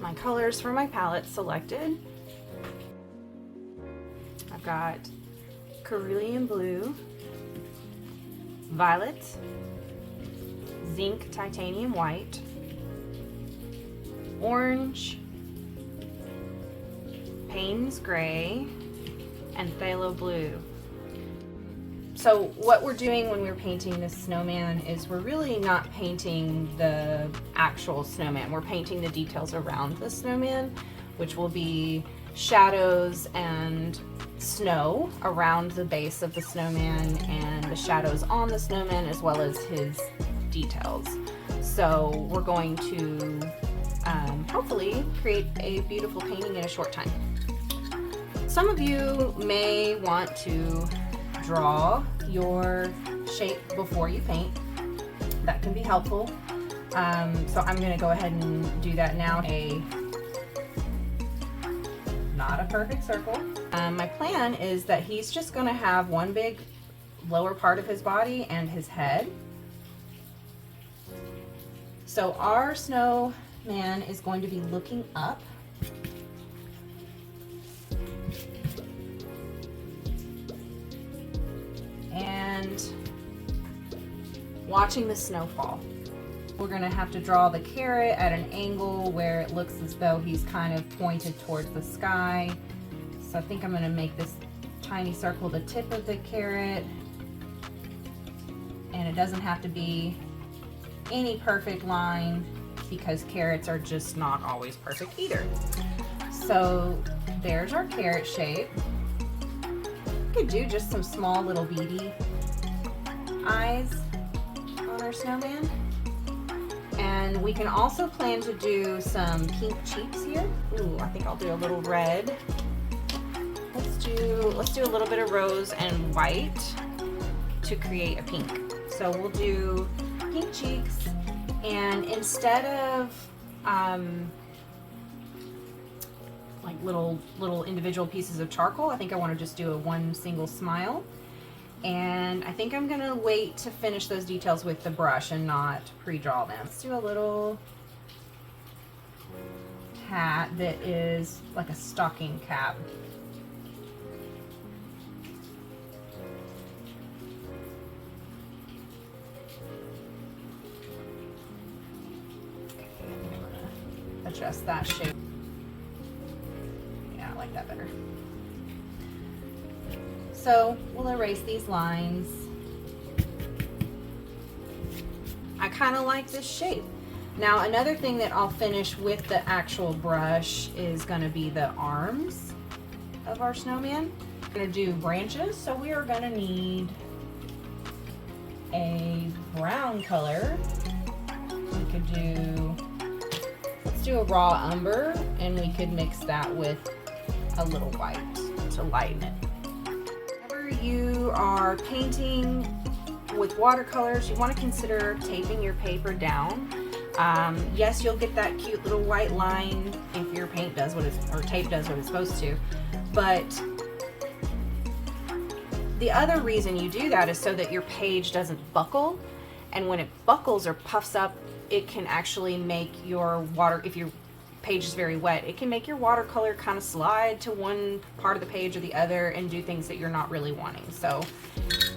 my colors for my palette selected. I've got cerulean blue, violet, zinc titanium white, orange, Payne's gray, and phthalo blue. So what we're doing when we're painting this snowman is we're really not painting the actual snowman. We're painting the details around the snowman, which will be shadows and snow around the base of the snowman and the shadows on the snowman as well as his details. So we're going to hopefully create a beautiful painting in a short time. Some of you may want to draw your shape before you paint. That can be helpful. So I'm going to go ahead and do that now. Not a perfect circle. My plan is that he's just going to have one big lower part of his body and his head. So our snowman is going to be looking up. And watching the snowfall. We're going to have to draw the carrot at an angle where it looks as though he's kind of pointed towards the sky. So I think I'm going to make this tiny circle the tip of the carrot. And it doesn't have to be any perfect line because carrots are just not always perfect either. So there's our carrot shape. Could do just some small little beady eyes on our snowman. And we can also plan to do some pink cheeks here. Ooh, I think I'll do a little red. Let's do a little bit of rose and white to create a pink. So we'll do pink cheeks, and instead of like little individual pieces of charcoal, I think I want to just do one single smile. And I think I'm gonna wait to finish those details with the brush and not pre-draw them. Let's do a little hat that is like a stocking cap. Okay, I think I'm gonna adjust that shape. Yeah, I like that better. So we'll erase these lines. I kind of like this shape. Now another thing that I'll finish with the actual brush is going to be the arms of our snowman. We're going to do branches, so we are going to need a brown color. We could do, let's do a raw umber, and we could mix that with a little white to lighten it. You are painting with watercolors, you want to consider taping your paper down. Yes, you'll get that cute little white line if your paint does what it's, or tape does what it's supposed to, but the other reason you do that is so that your page doesn't buckle, and when it buckles or puffs up, it can actually make your if your page is very wet, it can make your watercolor kind of slide to one part of the page or the other and do things that you're not really wanting. So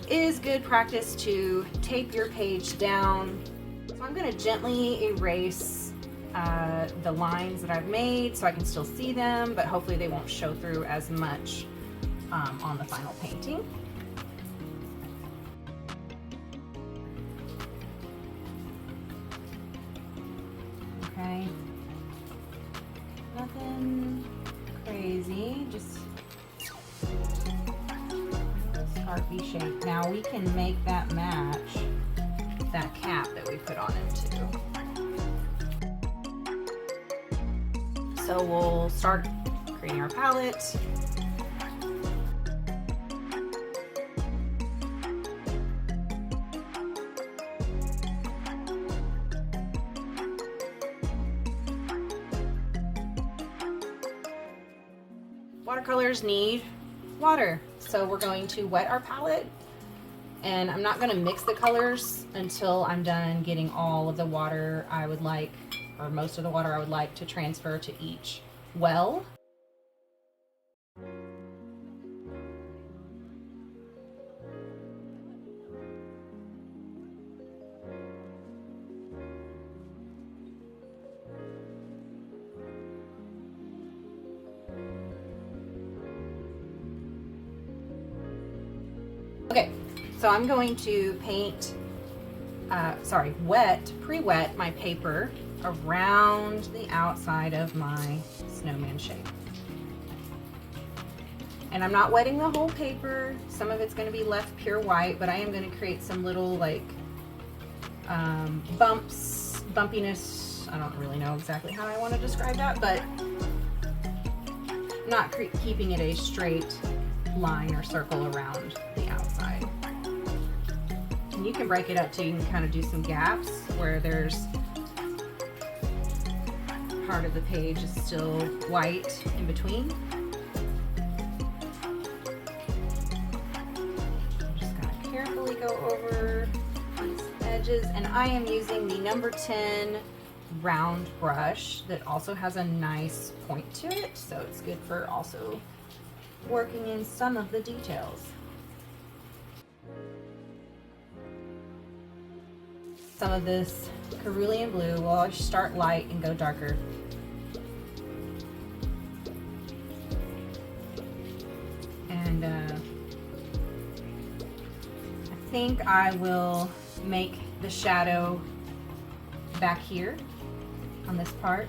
it is good practice to tape your page down. So I'm going to gently erase the lines that I've made so I can still see them, but hopefully they won't show through as much on the final painting. Okay. Nothing crazy, just a scarfy shape. Now we can make that match that cap that we put on him too. So we'll start creating our palette. Watercolors need water, so we're going to wet our palette, and I'm not going to mix the colors until I'm done getting all of the water I would like or most of the water I would like to transfer to each well. Okay, so I'm going to paint, pre-wet my paper around the outside of my snowman shape. And I'm not wetting the whole paper. Some of it's going to be left pure white, but I am going to create some little like bumps, bumpiness. I don't really know exactly how I want to describe that, but not keeping it a straight line or circle around the outside. And you can break it up too. You can kind of do some gaps where there's part of the page is still white in between. Just kind of carefully go over these edges, and I am using the number 10 round brush that also has a nice point to it, so it's good for also working in some of the details. Some of this cerulean blue will always start light and go darker. And I think I will make the shadow back here on this part,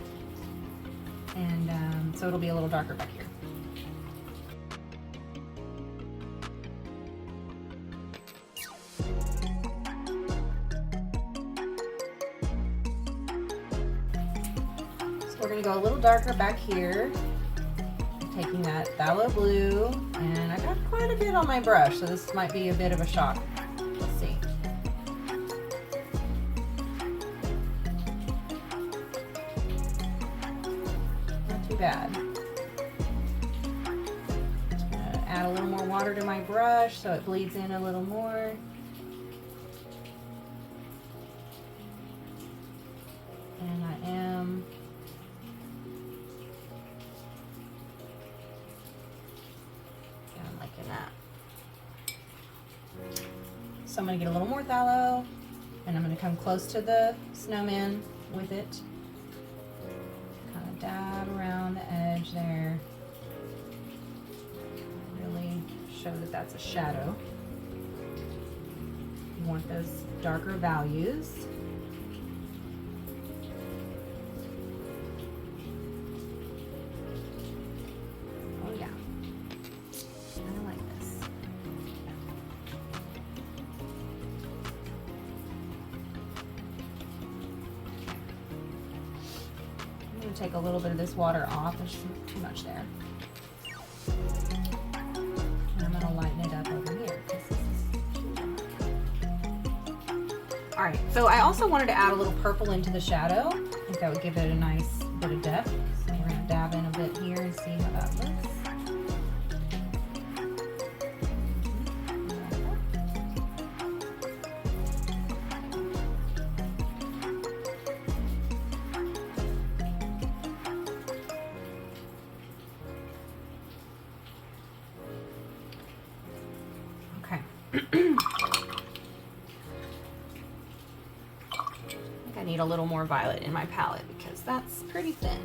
and so it'll be a little darker back here. We're going to go a little darker back here, taking that phthalo blue, and I got quite a bit on my brush, so this might be a bit of a shock. Let's see. Not too bad. Just gonna add a little more water to my brush so it bleeds in a little more. And I am that. So I'm going to get a little more phthalo, and I'm going to come close to the snowman with it. Kind of dab around the edge there. Really show that that's a shadow. You want those darker values. Take a little bit of this water off. There's too much there. And I'm going to lighten it up over here. Alright, so I also wanted to add a little purple into the shadow. I think that would give it a nice bit of depth. So we're going to dab in a bit here and see how that looks. I need a little more violet in my palette because that's pretty thin.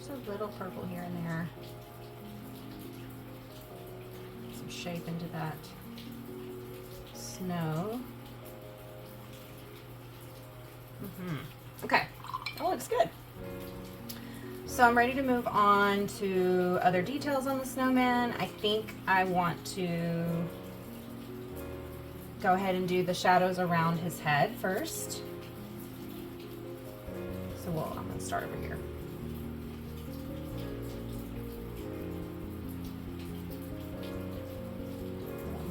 Just a little purple here and there. Some shape into that snow. Okay, that looks good. So I'm ready to move on to other details on the snowman. I think I want to go ahead and do the shadows around his head first. So I'm going to start over here.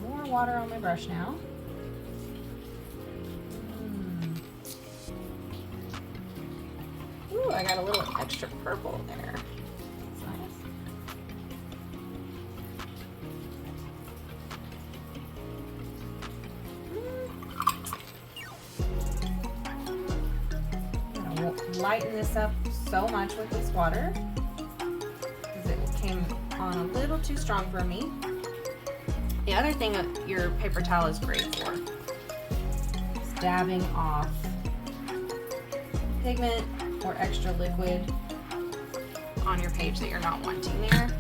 More water on my brush now. Ooh, I got a little extra purple there. That's nice. I'm gonna lighten this up so much with this water because it came on a little too strong for me. The other thing that your paper towel is great for is dabbing off pigment or extra liquid on your page that you're not wanting there.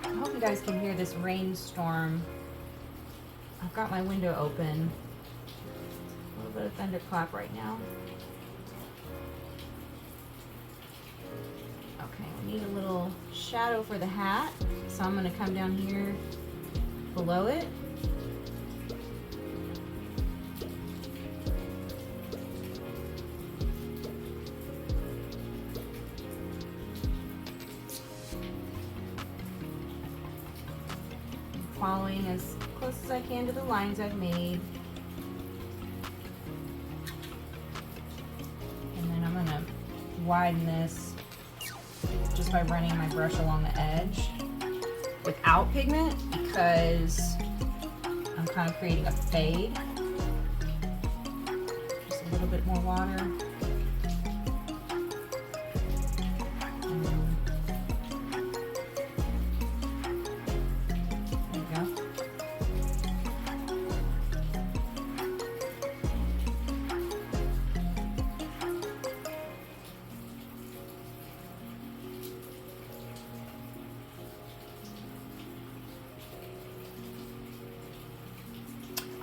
I hope you guys can hear this rainstorm. I've got my window open. A little bit of thunderclap right now. Okay, we need a little shadow for the hat, so I'm going to come down here below it. Following as close as I can to the lines I've made. And then I'm going to widen this just by running my brush along the edge without pigment because I'm kind of creating a fade. Just a little bit more water.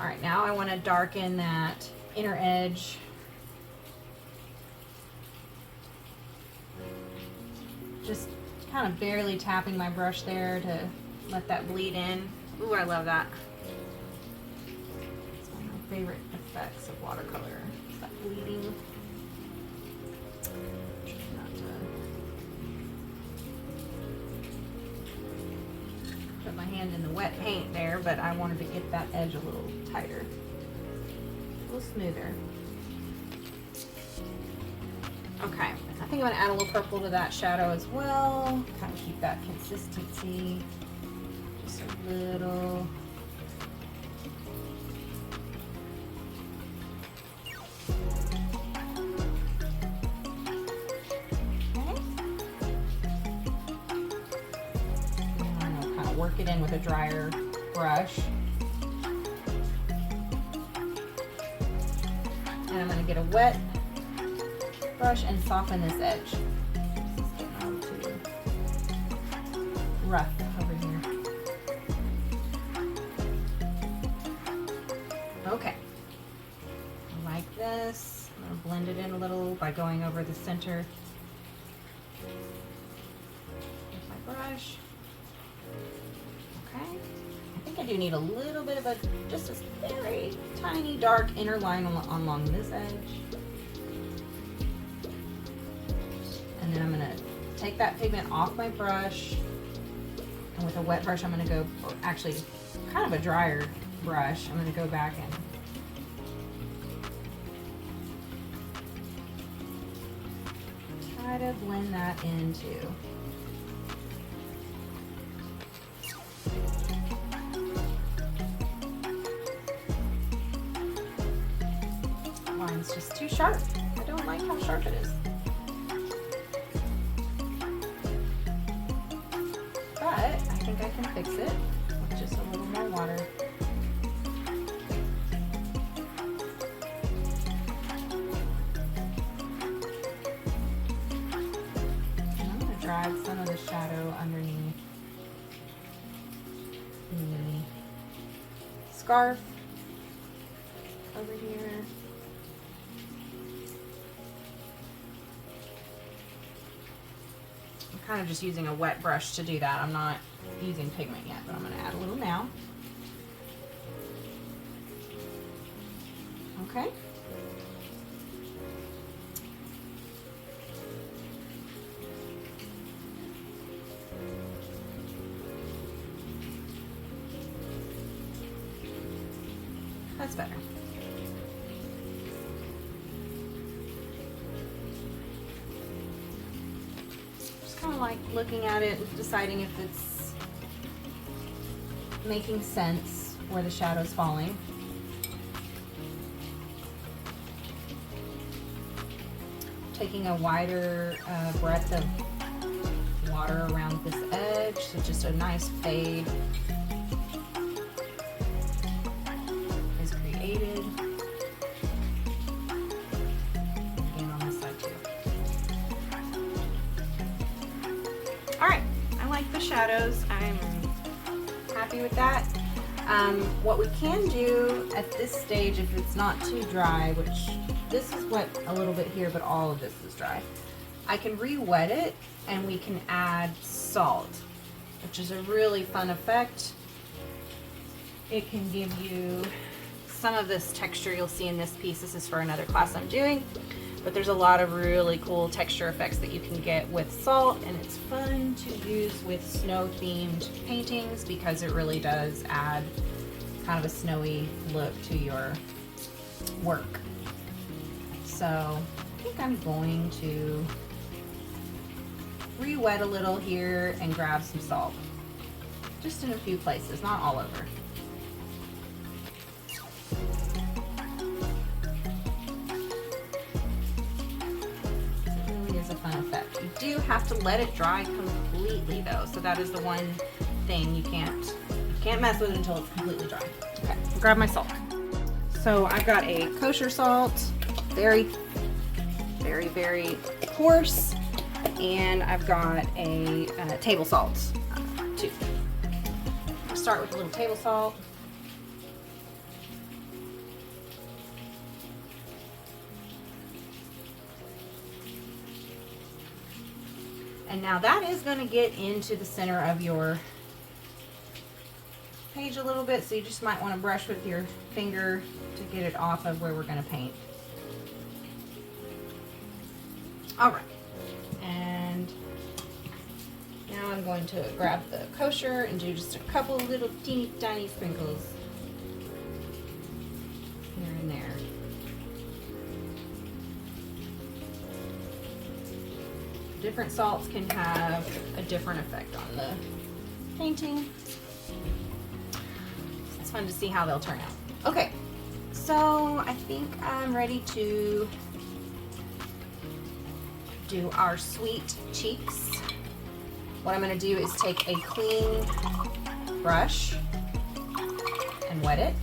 All right, now I want to darken that inner edge. Just kind of barely tapping my brush there to let that bleed in. Ooh, I love that. It's one of my favorite effects of watercolor. It's that bleeding. Put my hand in the wet paint there, but I wanted to get that edge a little tighter, a little smoother. Okay, I think I'm going to add a little purple to that shadow as well, kind of keep that consistency, just a little. Work it in with a drier brush. And I'm going to get a wet brush and soften this edge. This is getting a little too rough over here. Okay. I like this. I'm going to blend it in a little by going over the center with my brush. I do need a little bit of just a very tiny dark inner line along this edge. And then I'm going to take that pigment off my brush. And with a wet brush, I'm going to go, or actually kind of a drier brush, I'm going to go back and try to blend that into. It's just too sharp. I don't like how sharp it is. But I think I can fix it with just a little more water. drag some of the shadow underneath the scarf over here. I'm kind of just using a wet brush to do that. I'm not using pigment yet, but I'm going to add a little now. Okay. That's better. Just kind of like looking at it and deciding if it's making sense where the shadow's falling. Taking a wider breadth of water around this edge, so just a nice fade is created. Again on this side too. All right, I like the shadows. I'm happy with that. What we can do at this stage, if it's not too dry, which this is wet a little bit here, but all of this is dry, I can re-wet it and we can add salt, which is a really fun effect. It can give you some of this texture you'll see in this piece. This is for another class I'm doing, but there's a lot of really cool texture effects that you can get with salt, and it's fun to use with snow themed paintings because it really does add kind of a snowy look to your work. So I think I'm going to re-wet a little here and grab some salt. Just in a few places, not all over. It really is a fun effect. You do have to let it dry completely though, so that is the one thing you can't mess with it until it's completely dry. Okay, I'll grab my salt. So I've got a kosher salt, very, very, very coarse, and I've got a table salt too. I'll start with a little table salt. And now that is going to get into the center of your page a little bit, so you just might want to brush with your finger to get it off of where we're going to paint. All right, and now I'm going to grab the kosher and do just a couple little teeny tiny sprinkles here and there. Different salts can have a different effect on the painting. It's fun to see how they'll turn out. Okay, so I think I'm ready to do our sweet cheeks. What I'm going to do is take a clean brush and wet it.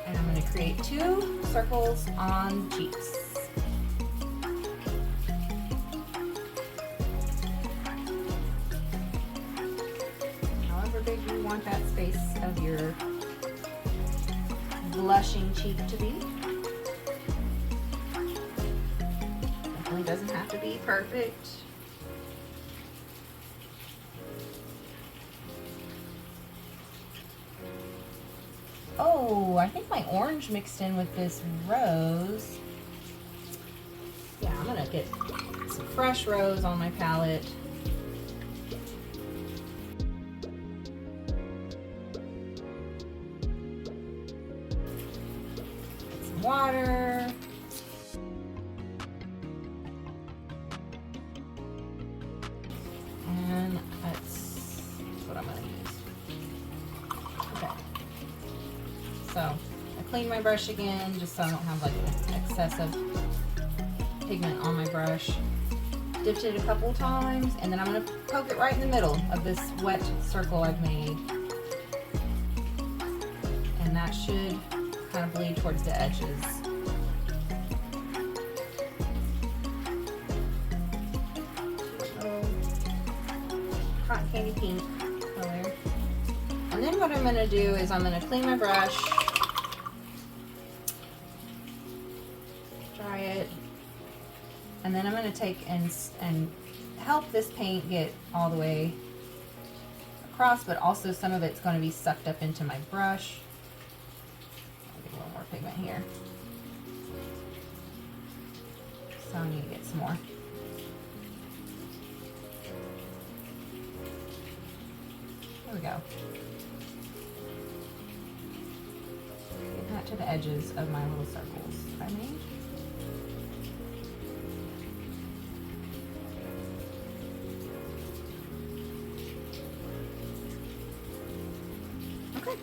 And I'm going to create 2 circles on cheeks. However big you want that space of your blushing cheek to be. Definitely doesn't have to be perfect. Oh, I think my orange mixed in with this rose. Yeah, I'm gonna get some fresh rose on my palette. Get some water. And that's what I'm gonna use. Okay. So I cleaned my brush again just so I don't have like excessive pigment on my brush. Dipped it a couple times, and then I'm going to poke it right in the middle of this wet circle I've made. And that should kind of bleed towards the edges. cotton candy pink color. And then what I'm going to do is I'm going to clean my brush, dry it, and then I'm going to take and help this paint get all the way across, but also some of it's going to be sucked up into my brush. I'll get a little more pigment here. So I need to get some more. There we go. Get that to the edges of my little circles I made. Okay,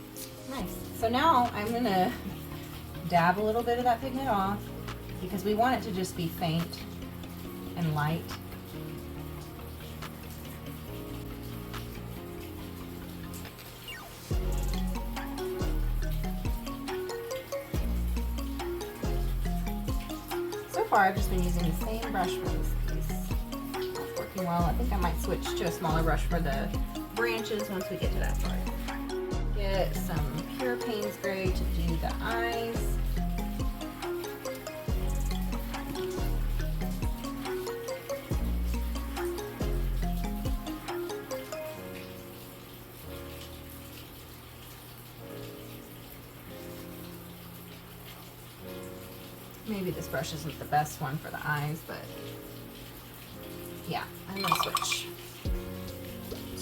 nice. So now I'm gonna dab a little bit of that pigment off because we want it to just be faint and light. So far I've just been using the same brush for this piece. It's working well. I think I might switch to a smaller brush for the branches once we get to that part. Get some pure Payne's Gray to do the eyes. Maybe this brush isn't the best one for the eyes, but yeah, I'm gonna switch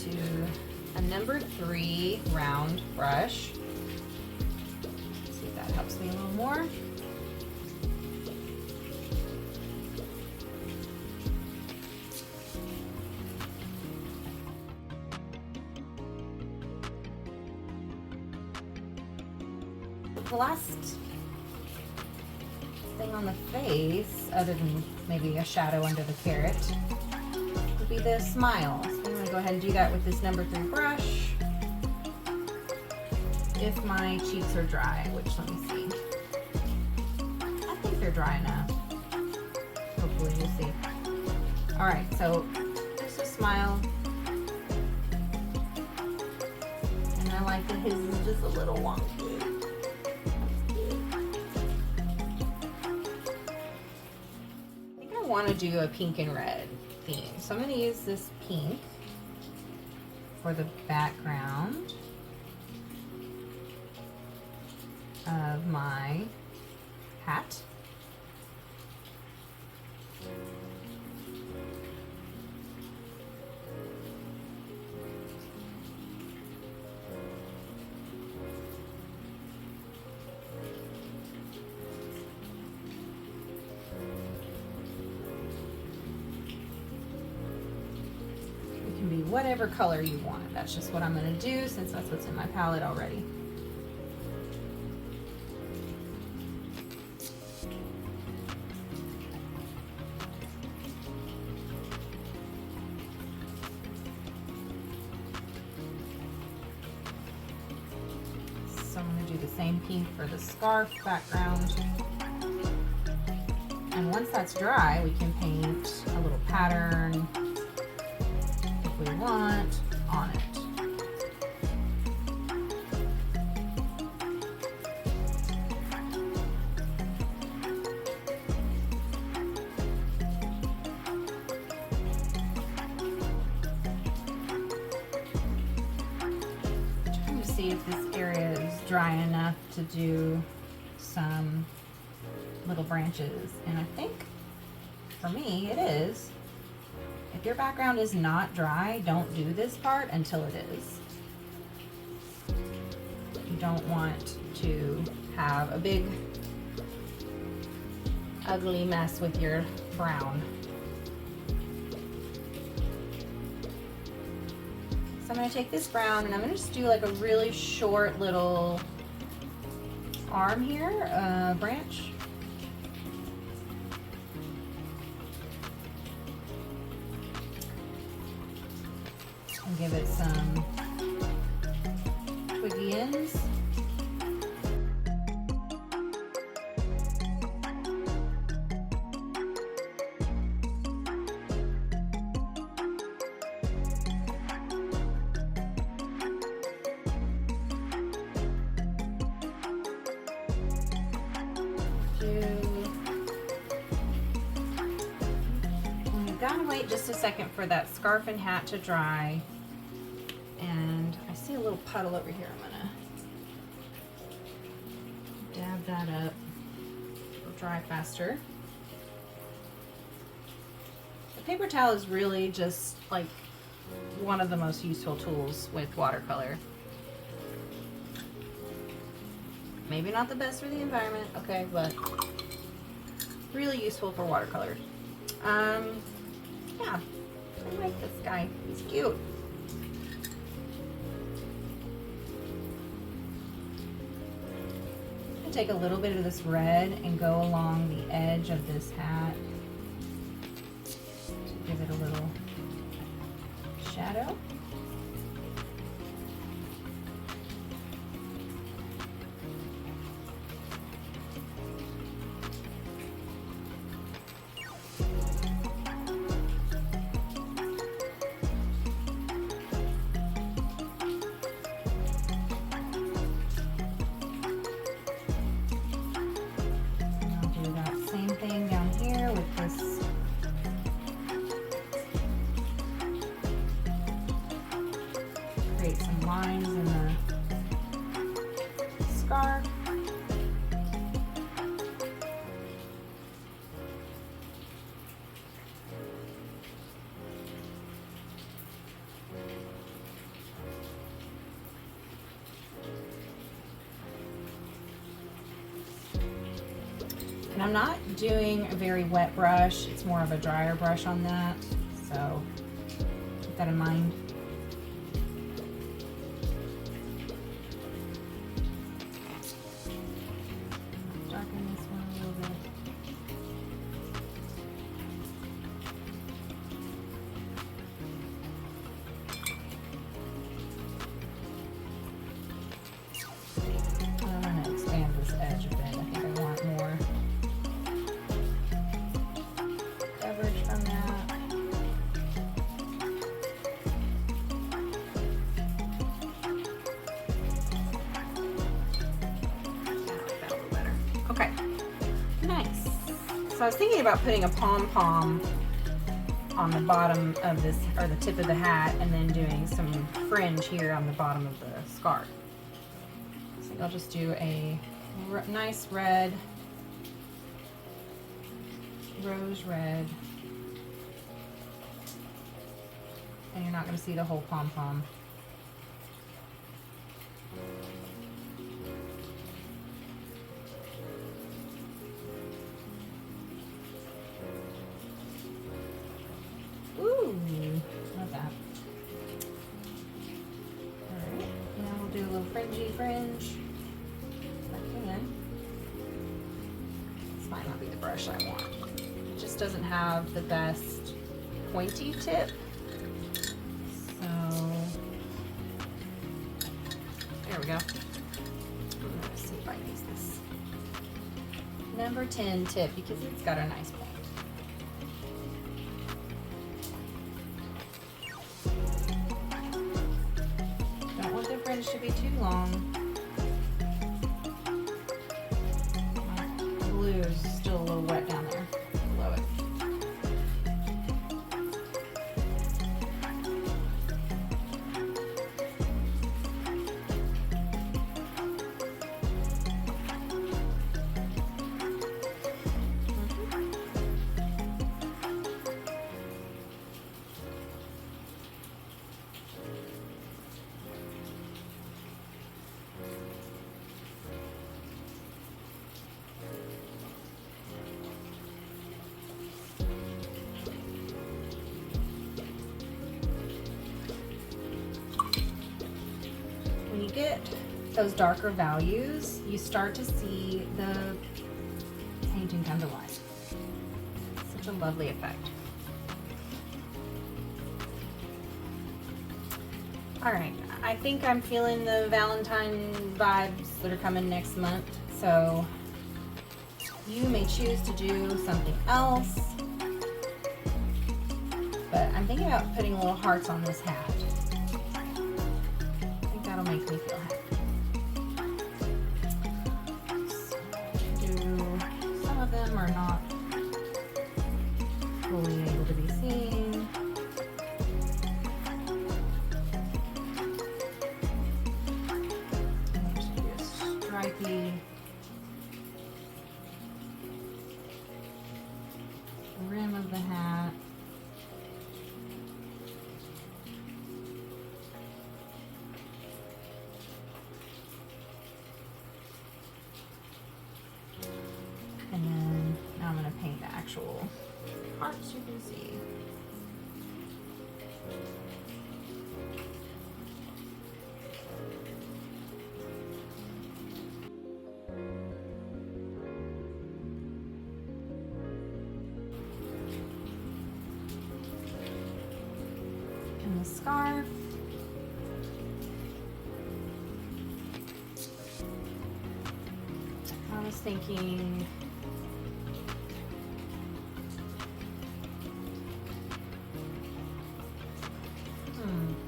to a number 3 round brush. Let's see if that helps me a little more. The last thing on the face, other than maybe a shadow under the carrot, would be the smile. So I'm going to go ahead and do that with this number 3 brush. If my cheeks are dry, which let me see. I think they're dry enough. Hopefully, we'll see. Alright, so just a smile. And I like that his is just a little wonky. Want to do a pink and red theme, so I'm going to use this pink for the background of my hat. Be whatever color you want. That's just what I'm going to do since that's what's in my palette already. So I'm going to do the same pink for the scarf background. And once that's dry, we can paint a little pattern we want on it. Trying to see if this area is dry enough to do some little branches, and I think for me it is. If your background is not dry, don't do this part until it is. You don't want to have a big, ugly mess with your brown. So I'm going to take this brown and I'm going to just do like a really short little arm here, branch. And give it some twiggy ends. gotta wait just a second for that scarf and hat to dry. And I see a little puddle over here. I'm gonna dab that up. It'll dry faster. The paper towel is really just like one of the most useful tools with watercolor. Maybe not the best for the environment, okay, but really useful for watercolor. Yeah, I like this guy. He's cute. I'm gonna take a little bit of this red and go along the edge of this hat to give it a little shadow. Create some lines in the scarf. And I'm not doing a very wet brush, it's more of a drier brush on that, so keep that in mind. Darken this one a little bit. I'm going to expand this edge a bit. I think I want more coverage from that. Okay, nice. So I was thinking about putting a pom-pom on the bottom of this, or the tip of the hat, and then doing some fringe here on the bottom of the scarf. So I'll just do a nice red, rose red, and you're not going to see the whole pom-pom. Ooh, love that. Alright, now we'll do a little fringy fringe. Again. This might not be the brush I want. It just doesn't have the best pointy tip. So, there we go. Let's see if I use this number 10 tip because it's got a nice point. Don't want the fringe to be too long. My blue is still a little wet down there below it. When you get those darker values, you start to see the painting come to life. Such a lovely effect. All right, I think I'm feeling the Valentine vibes that are coming next month, so you may choose to do something else, but I'm thinking about putting little hearts on this hat. I think that'll make me feel happy. So, some of them are not fully able to be seen. And just do a stripey rim of the hat. And then now I'm going to paint the actual parts you can see. And the scarf. I was thinking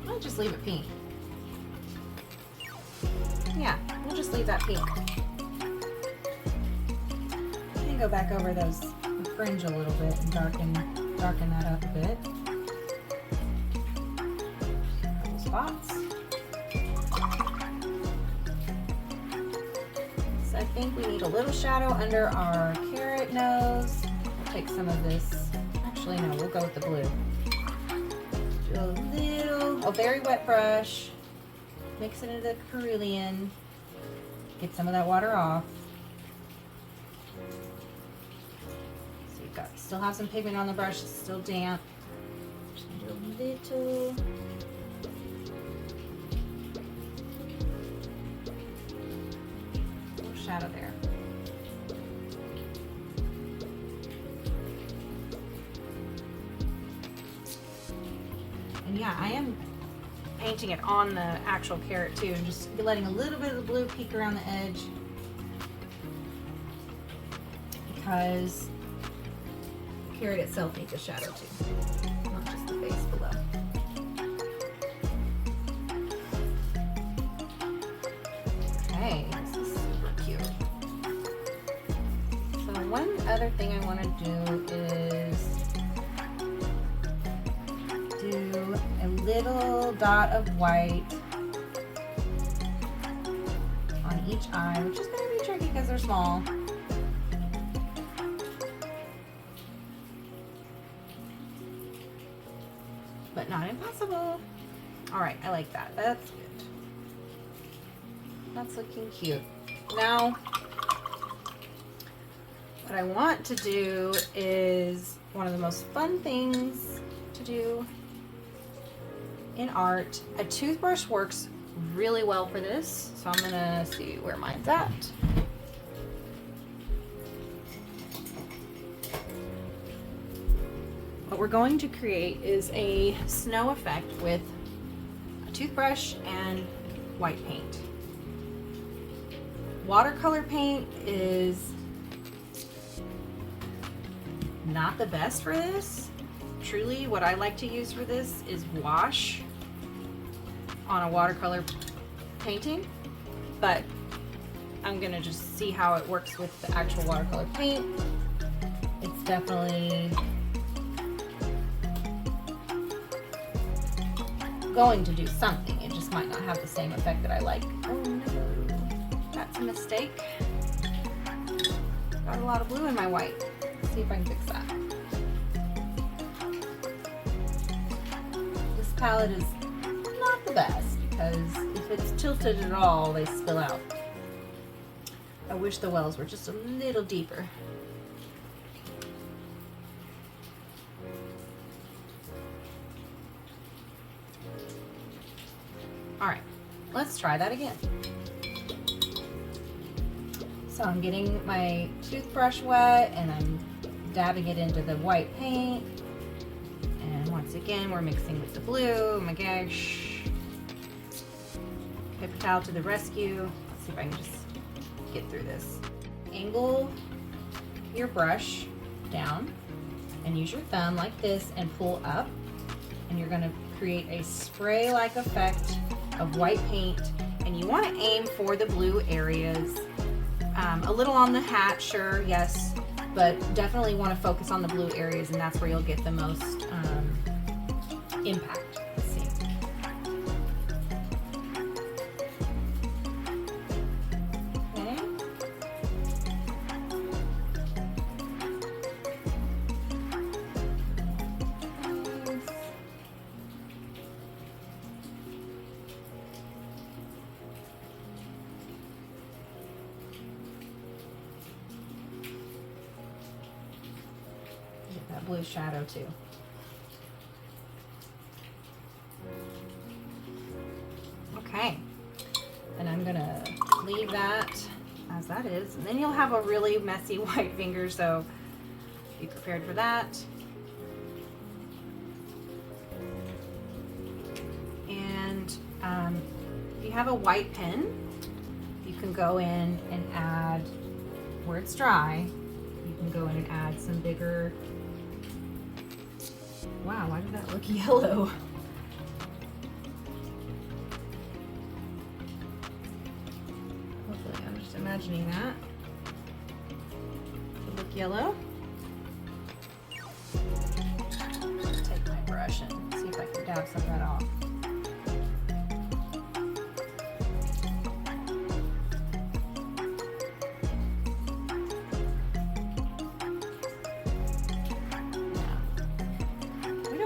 I'll just leave it pink. Yeah, we'll just leave that pink. And go back over the fringe a little bit and darken that up a bit. Couple spots. So I think we need a little shadow under our carrot nose. We'll take some of this. Actually, no, we'll go with the blue. Do a little, a very wet brush. Mix it into the cerulean. Get some of that water off. So you've got, still have some pigment on the brush, it's still damp. Just do a little shadow there. And yeah, I am painting it on the actual carrot too, and just letting a little bit of the blue peek around the edge, because the carrot itself needs a shadow too, not just the face below. Okay, this is super cute. So one other thing I want to do is do a little dot of white on each eye, which is going to be tricky because they're small. But not impossible. All right, I like that. That's good. That's looking cute. Now, what I want to do is one of the most fun things to do in art. A toothbrush works really well for this, so I'm gonna see where mine's at. What we're going to create is a snow effect with a toothbrush and white paint. Watercolor paint is not the best for this. Truly, what I like to use for this is wash on a watercolor painting, but I'm gonna just see how it works with the actual watercolor paint. It's definitely going to do something. It just might not have the same effect that I like. Oh no, that's a mistake. Got a lot of blue in my white. Let's see if I can fix that. This palette is not the best because if it's tilted at all, they spill out. I wish the wells were just a little deeper. All right, let's try that again. So I'm getting my toothbrush wet and I'm dabbing it into the white paint. And once again, we're mixing with the blue. Oh my gosh. Paper towel to the rescue. Let's see if I can just get through this. Angle your brush down and use your thumb like this and pull up. And you're gonna create a spray-like effect of white paint. And you wanna aim for the blue areas. A little on the hat, sure, yes. but definitely want to focus on the blue areas, and that's where you'll get the most impact. Let's see. Okay. Get that blue shadow too. Okay, and I'm gonna leave that as that is, and then you'll have a really messy white finger, so be prepared for that. And if you have a white pen, you can go in and add, where it's dry, you can go in and add some bigger, wow, why did that look yellow? Hopefully, I'm just imagining that. It'll look yellow. Take my brush and see if I can dab some of that off.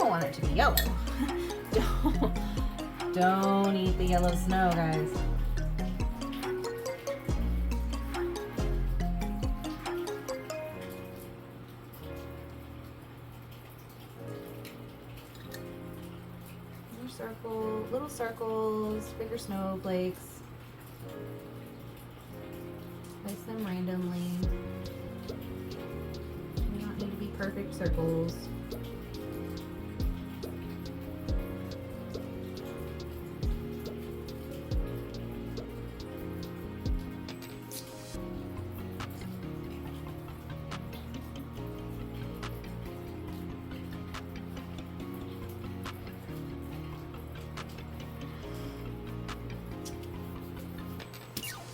Want it to be yellow. Don't eat the yellow snow, guys. Little circles, bigger snowflakes. Place them randomly. They don't need to be perfect circles.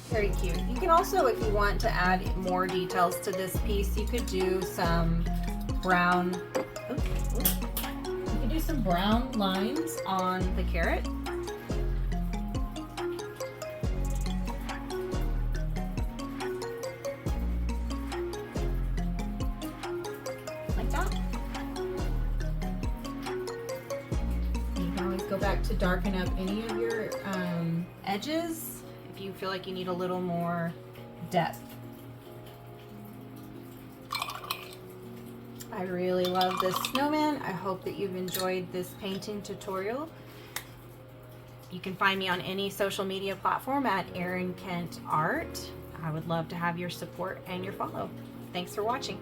Very cute. You can also, if you want to add more details to this piece, you could do some brown, you could do some brown lines on the carrot. Like that. You can always go back to darken up any of your edges if you feel like you need a little more depth. I really love this snowman. I hope that you've enjoyed this painting tutorial. You can find me on any social media platform at Erin Kent Art. I would love to have your support and your follow. Thanks for watching.